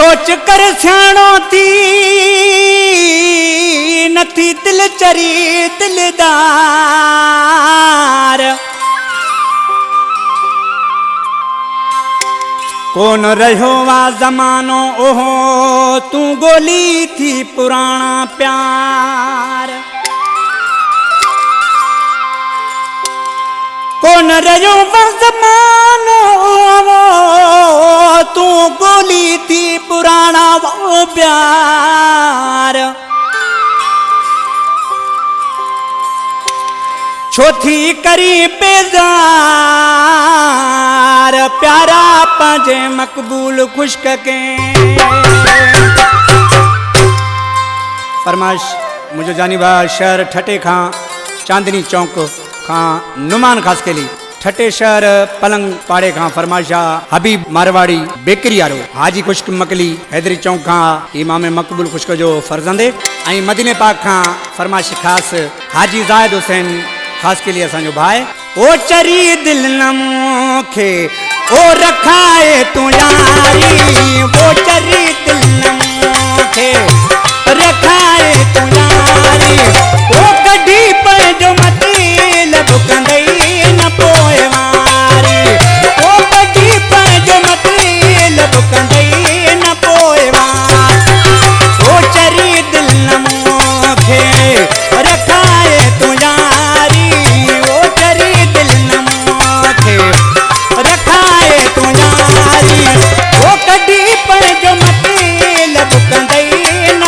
सोच कर सियाणो थी नथी दिल चरी दिलदार कौन रहो वा जमानो ओहो तू गोली थी पुराना प्यार कौन रहो वा जमानो तू गोली थी पुराना वो प्यार छोथी करी बेजार प्यारा पाजे मकबूल खुश्क के फरमाइश मुझे जानी बा शहर ठटे खां चांदनी चौक खां नुमान खास के लिए ठटे शहर पलंग पाड़े खां फरमाइशा हबीब मारवाड़ी बेकरी वारो हाजी खुश्क मकली हैदरी चौक खां इमाम मकबूल खुश्क जो फर्जंदे ऐं मदीने पाक खां फरमाइश खास हाजी जाहिद हुसैन खास के लिए असांजो भाई ओ चरी दिल नमोखे ओ रखाए तू यारी ओ चरी दिल नमोखे रखाए तू यारी ओ कढी पर जो मती लब कंदई न पोए वारी ओ कढी पर जो मती लब कंदई न पोए वारी ओ चरी दिल नमोखे रखाए तू यारी ओ चरी दिल नमोखे रखाए तू यारी ओ कढी पर जो मती लब कंदई न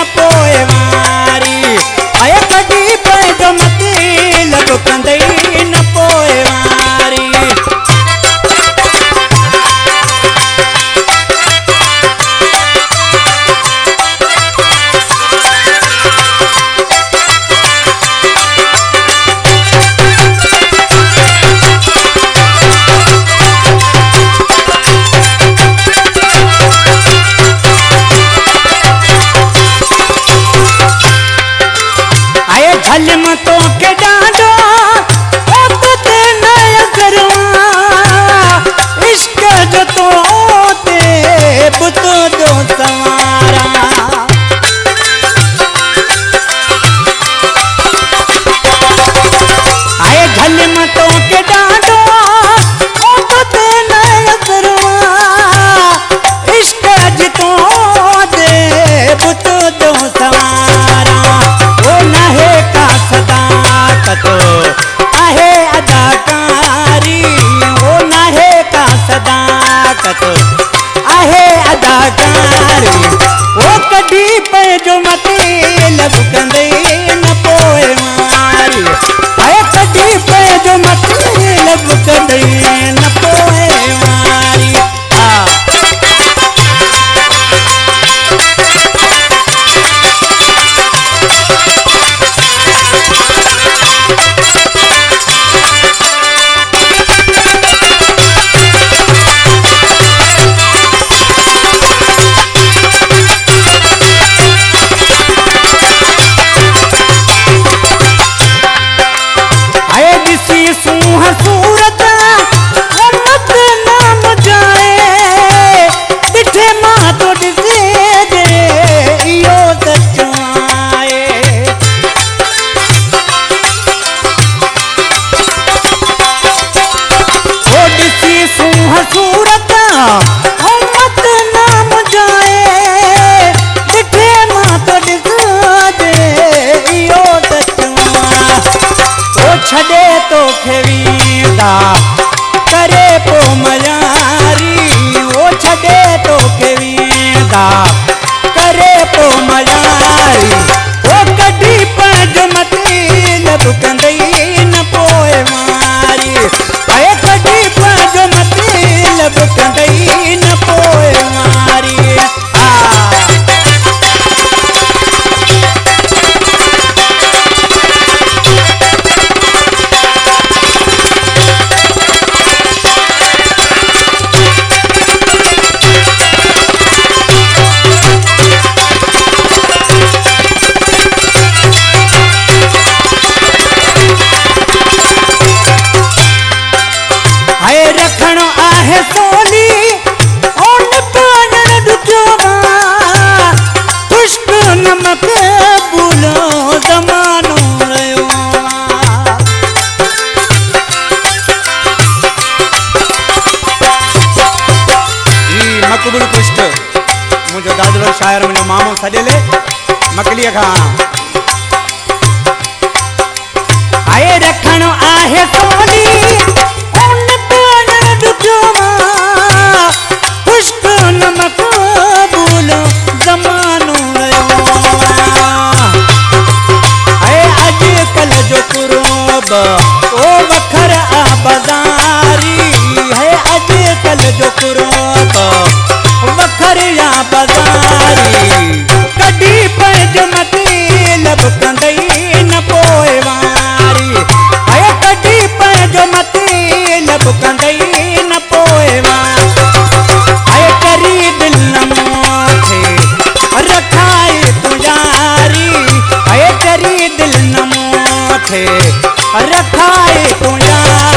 मक़बूल कुश्त मुझो दादलो शायर मुझो मामो सजेले मकलीअ खां आए रखणो आहे सोनी उन पाण दुजमा कुश्त न मक़बूल ज़मानो आए अॼुकल्ह जो कुरोब ओ वखर आ बाज़ारी है अॼुकल्ह जो कुरोब वखर या बाज़ारी कॾी पंहिंजो मतलब कंदई न पोइ वारी है कॾी पंहिंजो मतलब कंदई न पोइ वारी है करी दिल न मोथे रखाए तू यारी है करी दिल न मोथे रखाए तू यार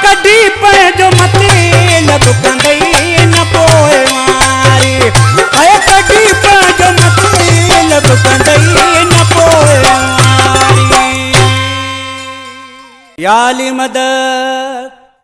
कॾी पंहिंजो मतलब कंदई न पोइ वारी है कॾी पंहिंजो मतलब कंदई न पोइ वारी या अली मदद